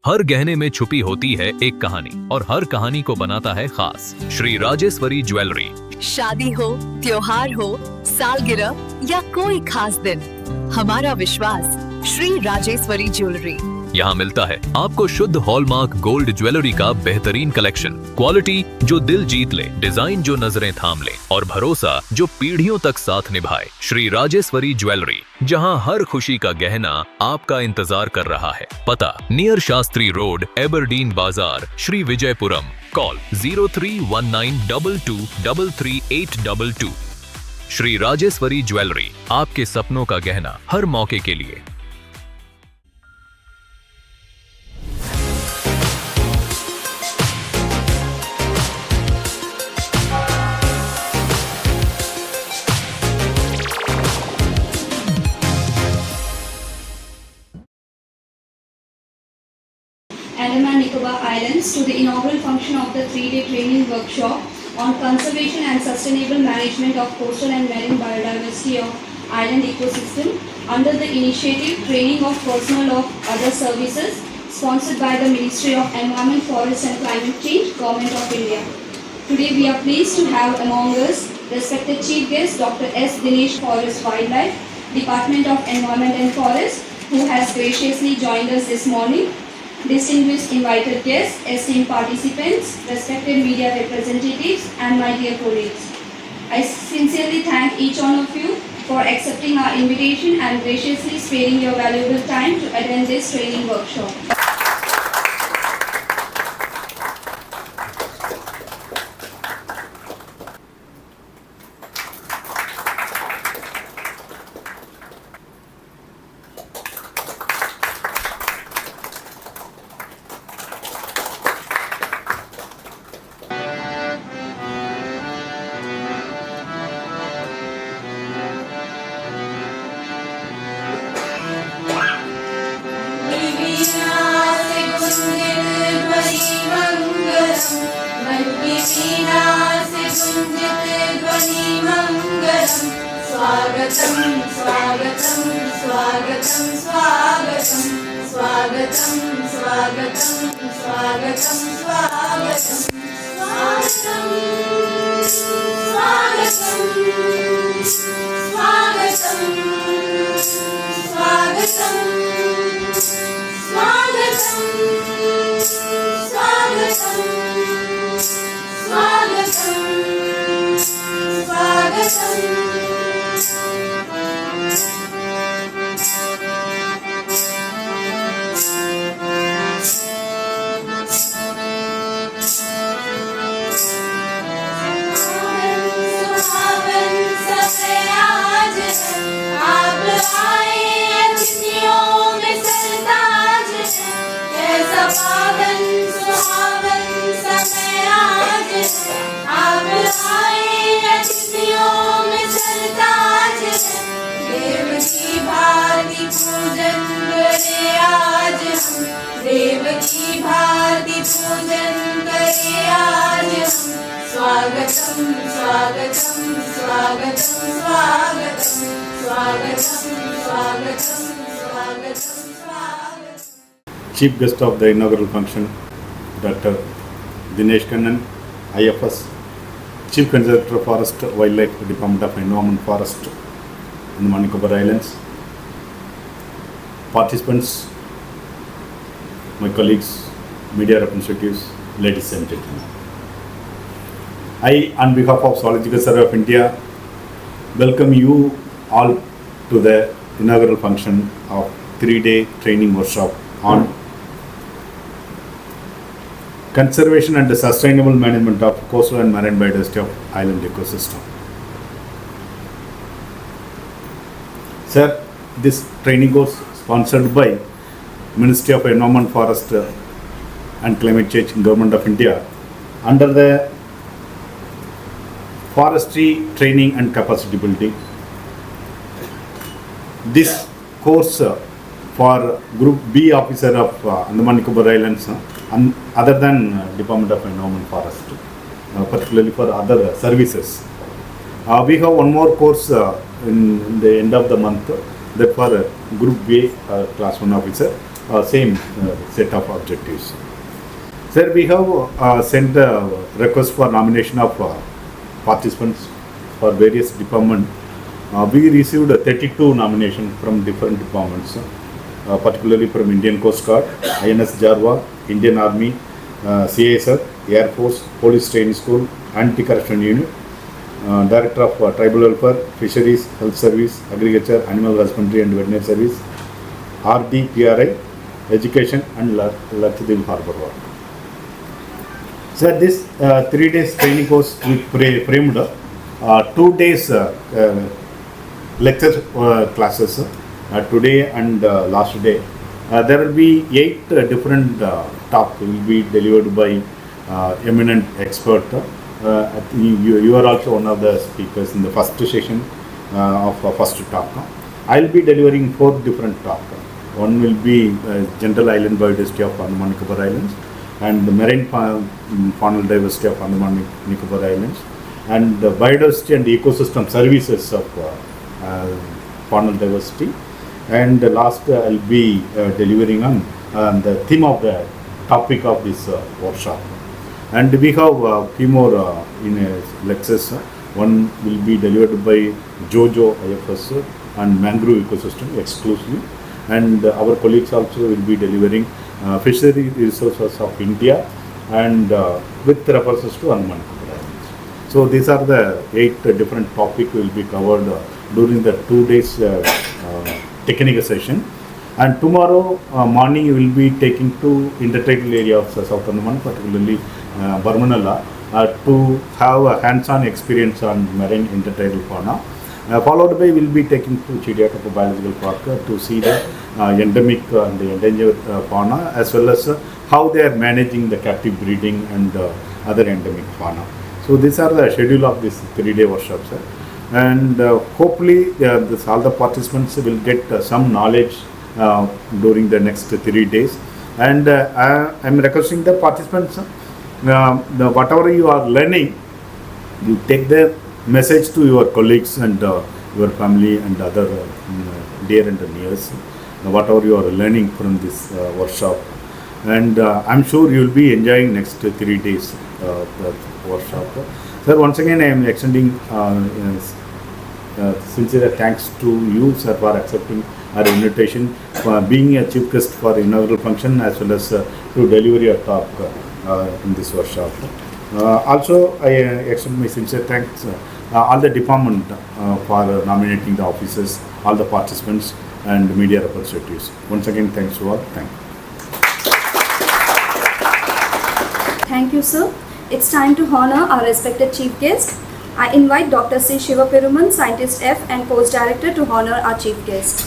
हर गहने में छुपी होती है एक कहानी और हर कहानी को बनाता है खास। श्री राजेश्वरी ज्वेलरी। शादी हो, त्योहार हो, सालगिरह या कोई खास दिन, हमारा विश्वास श्री राजेश्वरी ज्वेलरी। यहाँ मिलता है आपको शुद्ध हॉलमार्क गोल्ड ज्वेलरी का बेहतरीन कलेक्शन, क्वालिटी जो दिल जीत ले, डिजाइन जो नजरें थाम ले और भरोसा जो पीढ़ियों तक साथ निभाए। श्री राजेश्वरी ज्वेलरी, जहाँ हर खुशी का गहना आपका इंतजार कर रहा है। पता नियर शास्त्री रोड, एबरडीन बाजार, श्री विजयपुरम। कॉल 031922333822। श्री राजेश्वरी ज्वेलरी, आपके सपनों का गहना हर मौके के लिए। Andaman Nicobar Islands to the inaugural function of the 3-day training workshop on conservation and sustainable management of coastal and marine biodiversity of island ecosystem under the initiative Training of Personnel of Other Services, sponsored by the Ministry of Environment, Forests and Climate Change, Government of India. Today we are pleased to have among us respected Chief Guest Dr. S. Dinesh, Forest Wildlife, Department of Environment and Forest, who has graciously joined us this morning. Distinguished invited guests, esteemed participants, respected media representatives, and my dear colleagues. I sincerely thank each one of you for accepting our invitation and graciously sparing your valuable time to attend this training workshop. स्वागतं स्वागतं स्वागतं स्वागतं स्वागतं स्वागतं स्वागतं स्वागतं देव की भारती पूजन करे आज हम। स्वागतम स्वागतम स्वागतम स्वागतम स्वागतम स्वागतम स्वागतम स्वागतम। Chief guest of the inaugural function, Dr. Dinesh Kannan, IFS, Chief Conservator of Forest Wildlife, Department of Environment, Forest, Andaman Nicobar Islands. Participants, my colleagues, media representatives, ladies and gentlemen. I, on behalf of Zoological Survey of India, welcome you all to the inaugural function of 3-day training workshop on conservation and sustainable management of coastal and marine biodiversity of island ecosystem. Sir, this training course sponsored by Ministry of Environment, Forest and Climate Change, Government of India, under the Forestry Training and Capacity Building. This course for Group B officer of Andaman Nicobar Islands, other than Department of Environment, Forest, particularly for other services. We have one more course in the end of the month, that for Group B Class 1 officer. same set of objectives. Sir, we have sent a request for nomination of participants for various departments. We received 32 nominations from different departments, particularly from Indian Coast Guard, INS Jarwa, Indian Army, CISR, Air Force, Police Training School, Anti-Corruption Unit, Director of Tribal Welfare, Fisheries, Health Service, Agriculture, Animal Husbandry and Veterinary Service, RD, PRI, Education and Lakshadweep Harbour Work. So this 3 days training course we framed 2 days lecture classes today and last day. There will be 8 different talks will be delivered by eminent expert. You are also one of the speakers in the first session of first talk. I will be delivering 4 different talks. One will be General Island Biodiversity of Andaman Nicobar Islands and the Marine Faunal Diversity of Andaman Nicobar Islands and the Biodiversity and Ecosystem Services of Faunal Diversity. And the last I will be delivering on the theme of the topic of this workshop. And we have a few more lectures. One will be delivered by JoJo IFS and Mangrove Ecosystem exclusively. And our colleagues also will be delivering fishery resources of India and with references to Andaman Islands. So these are the 8 different topics will be covered during the 2 days technical session. And tomorrow morning you will be taking to intertidal area of South Andaman, particularly Barmanala, to have a hands-on experience on marine intertidal fauna. Followed by we'll be taking to Chidiakapu Biological Park to see the endemic and the endangered fauna, as well as how they are managing the captive breeding and other endemic fauna. So these are the schedule of this 3-day workshop, sir. And hopefully all the participants will get some knowledge during the next 3 days. And I am requesting the participants, whatever you are learning, you take the message to your colleagues and your family and other dear and nears, whatever you are learning from this workshop. And I'm sure you will be enjoying next 3 days workshop. Sir, once again I am extending sincere thanks to you, sir, for accepting our invitation, for being a chief guest for inaugural function, as well as to deliver your talk in this workshop. Also, I extend my sincere thanks all the department for nominating the officers, all the participants and media representatives. Once again, thanks to all. Thank you. Thank you, sir. It's time to honor our respected chief guest. I invite Dr. C. Shivaperuman, Scientist F and Course Director, to honor our chief guest.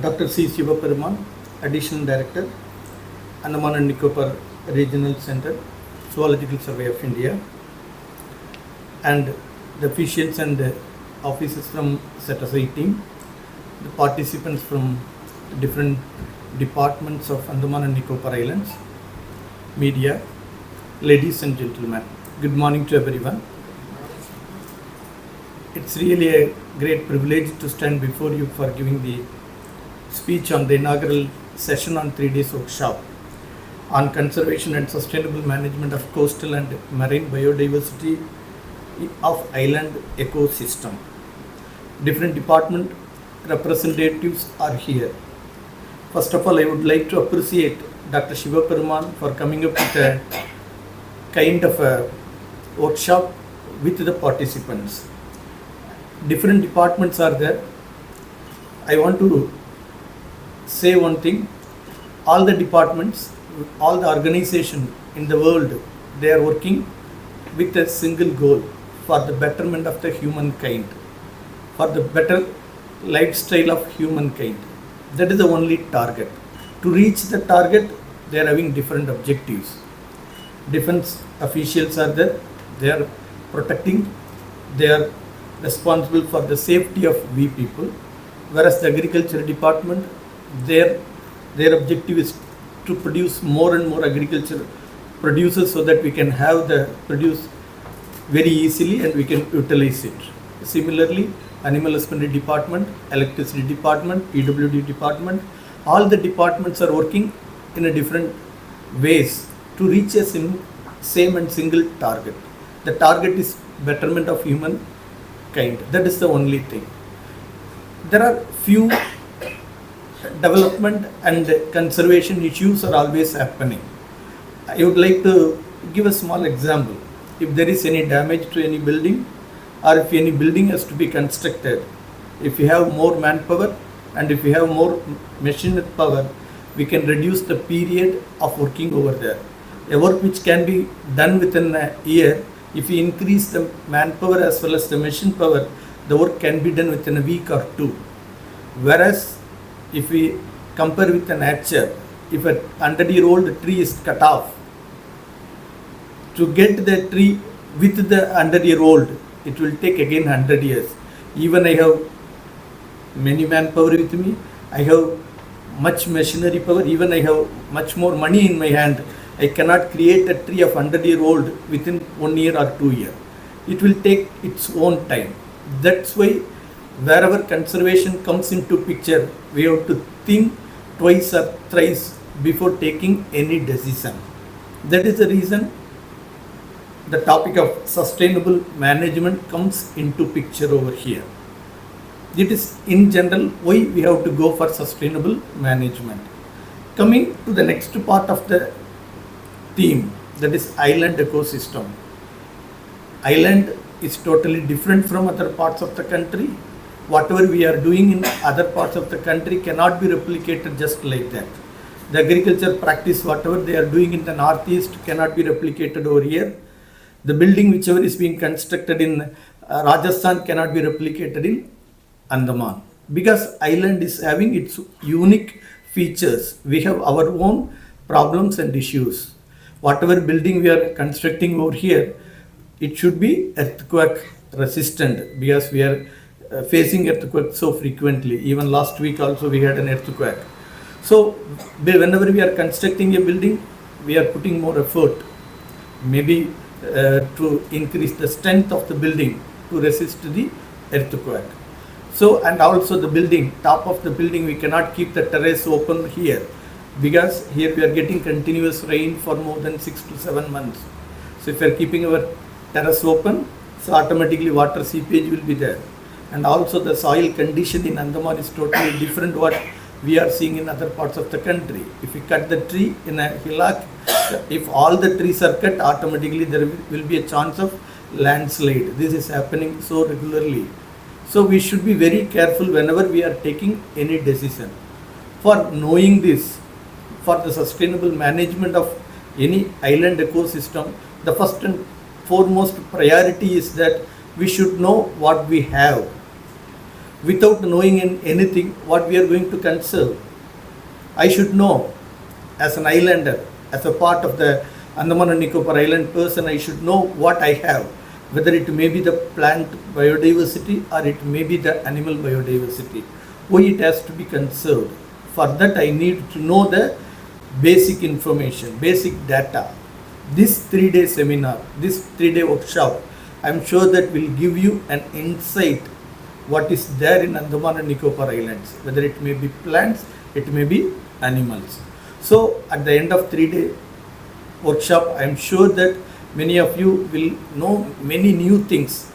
Dr. C. Shivaperuman, Additional Director, Andaman and Nicobar Regional Center, Zoological Survey of India, and the officials and officers from ZSI team, the participants from different departments of Andaman and Nicobar Islands, media, ladies and gentlemen, good morning to everyone. It's really a great privilege to stand before you for giving the speech on the inaugural session on 3 days workshop on conservation and sustainable management of coastal and marine biodiversity of island ecosystem. Different department representatives are here. First of all, I would like to appreciate Dr. Shivaperuman for coming up with a kind of a workshop with the participants. Different departments are there. I want to say one thing, all the departments, all the organizations in the world, they are working with a single goal for the betterment of the humankind, for the better lifestyle of humankind. That is the only target. To reach the target, they are having different objectives. Defense officials are there, they are protecting, they are responsible for the safety of we people, whereas the agriculture department, their objective is to produce more and more agriculture produces so that we can have the produce very easily and we can utilize it. Similarly, Animal Husbandry Department, Electricity Department, PWD Department, all the departments are working in a different ways to reach a same and single target. The target is betterment of human kind. That is the only thing. There are few development and conservation issues are always happening. I would like to give a small example. If there is any damage to any building, or if any building has to be constructed, if you have more manpower and if you have more machine power, we can reduce the period of working over there. A work which can be done within a year, if we increase the manpower as well as the machine power, the work can be done within a week or two. Whereas if we compare with the nature, if a 100-year-old tree is cut off, to get the tree with the 100-year-old, it will take again 100 years. Even I have many manpower with me, I have much machinery power, even I have much more money in my hand, I cannot create a tree of 100-year-old within 1 year or 2 years. It will take its own time. That's why wherever conservation comes into picture, we have to think twice or thrice before taking any decision. That is the reason the topic of sustainable management comes into picture over here. It is in general why we have to go for sustainable management. Coming to the next part of the theme, that is island ecosystem. Island is totally different from other parts of the country. Whatever we are doing in other parts of the country cannot be replicated just like that. The agriculture practice, whatever they are doing in the northeast, cannot be replicated over here. The building whichever is being constructed in Rajasthan cannot be replicated in Andaman, because island is having its unique features. We have our own problems and issues. Whatever building we are constructing over here, it should be earthquake resistant, because we are facing earthquake so frequently. Even last week also we had an earthquake. So whenever we are constructing a building, we are putting more effort, maybe to increase the strength of the building to resist the earthquake. So, and also the building, top of the building, we cannot keep the terrace open here, because here we are getting continuous rain for more than 6 to 7 months. So if we are keeping our terrace open, so automatically water seepage will be there. And also the soil condition in Andaman is totally different what we are seeing in other parts of the country. If we cut the tree in a hillock, if all the trees are cut, automatically there will be a chance of landslide. This is happening so regularly. So we should be very careful whenever we are taking any decision. For knowing this, for the sustainable management of any island ecosystem, the first and foremost priority is that we should know what we have. Without knowing anything what we are going to conserve, I should know as an islander, as a part of the Andaman and Nicobar Island person, I should know what I have, whether it may be the plant biodiversity or it may be the animal biodiversity, why it has to be conserved. For that I need to know the basic information, basic data. This 3-day seminar, this 3-day workshop, I am sure that will give you an insight what is there in Andaman and Nicobar Islands, whether it may be plants, it may be animals. So at the end of 3-day workshop, I am sure that many of you will know many new things.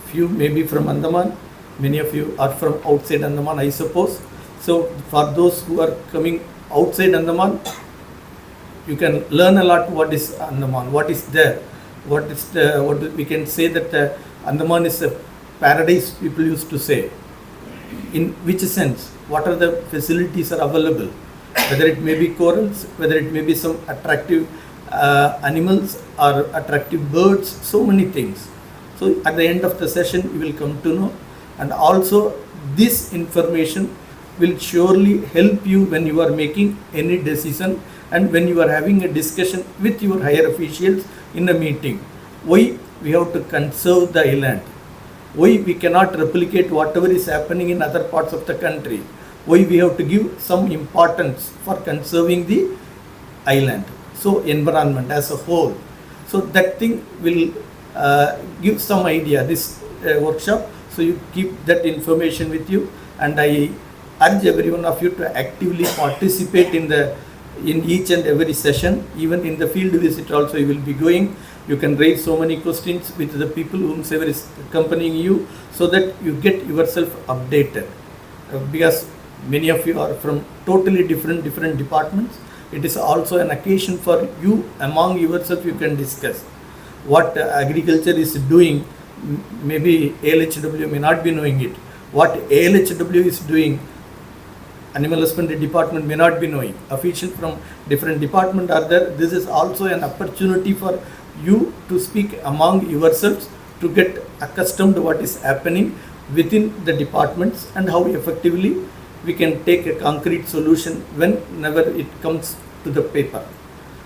Few may be from Andaman, many of you are from outside Andaman, I suppose. So for those who are coming outside Andaman, you can learn a lot what is Andaman, what is there, what we can say that the Andaman is a paradise, people used to say. In which sense? What are the facilities are available? Whether it may be corals, whether it may be some attractive animals or attractive birds, so many things. So at the end of the session you will come to know, and also this information will surely help you when you are making any decision and when you are having a discussion with your higher officials in a meeting. Why we have to conserve the island? Why we cannot replicate whatever is happening in other parts of the country? Why we have to give some importance for conserving the island? so environment as a whole. So that thing will give some idea, this workshop. So you keep that information with you, and I urge every one of you to actively participate in each and every session. Even in the field visit also you will be going. You can raise so many questions with the people whomsoever is accompanying you, so that you get yourself updated. Because many of you are from totally different departments. It is also an occasion for you among yourself. You can discuss what agriculture is doing. Maybe ALHW may not be knowing it. What ALHW is doing, Animal Husbandry Department may not be knowing. Officials from different departments are there. This is also an opportunity for you to speak among yourselves, to get accustomed to what is happening within the departments and how effectively we can take a concrete solution whenever it comes to the paper.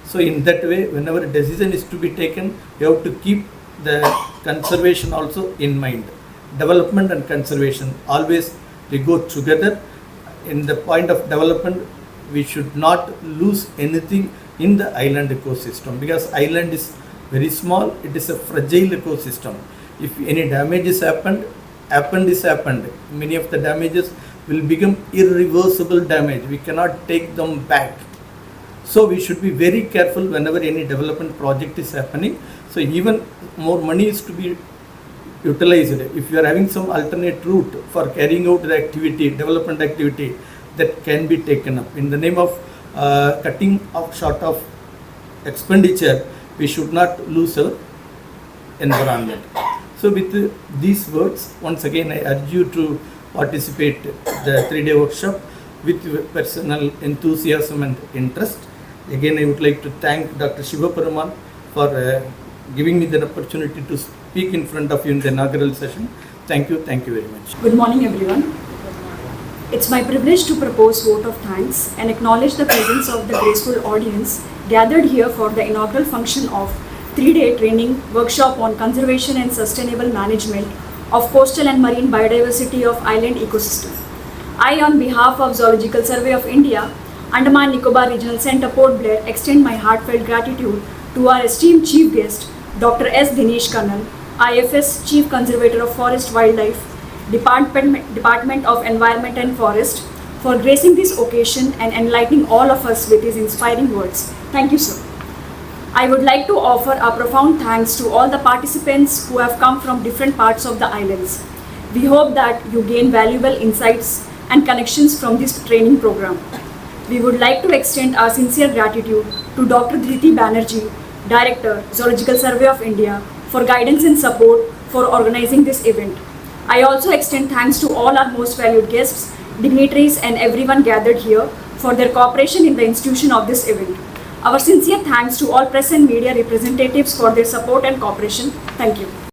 So in that way, whenever a decision is to be taken, you have to keep the conservation also in mind. Development and conservation, always they go together. In the point of development, we should not lose anything in the island ecosystem, because island is very small, it is a fragile ecosystem. If any damage is happened is happened. Many of the damages will become irreversible damage. We cannot take them back. So we should be very careful whenever any development project is happening. So even more money is to be utilized. If you are having some alternate route for carrying out the activity, development activity, that can be taken up. In the name of cutting off short of expenditure, we should not lose our environment. So with these words, once again I urge you to participate the 3-day workshop with your personal enthusiasm and interest. Again, I would like to thank Dr. Shiva Perumal for giving me the opportunity to speak in front of you in the inaugural session. Thank you very much. Good morning, everyone. It's my privilege to propose vote of thanks and acknowledge the presence of the graceful audience gathered here for the inaugural function of 3-day training workshop on conservation and sustainable management of coastal and marine biodiversity of island ecosystem. I, on behalf of Zoological Survey of India, Andaman Nicobar Regional Centre, Port Blair, extend my heartfelt gratitude to our esteemed chief guest, Dr. S. Dinesh Kannal, IFS Chief Conservator of Forest Wildlife, Department of Environment and Forest, for gracing this occasion and enlightening all of us with his inspiring words. Thank you, sir. I would like to offer a profound thanks to all the participants who have come from different parts of the islands. We hope that you gain valuable insights and connections from this training program. We would like to extend our sincere gratitude to Dr. Dhriti Banerjee, Director, Zoological Survey of India, for guidance and support for organizing this event. I also extend thanks to all our most valued guests, dignitaries and everyone gathered here for their cooperation in the institution of this event. Our sincere thanks to all press and media representatives for their support and cooperation. Thank you.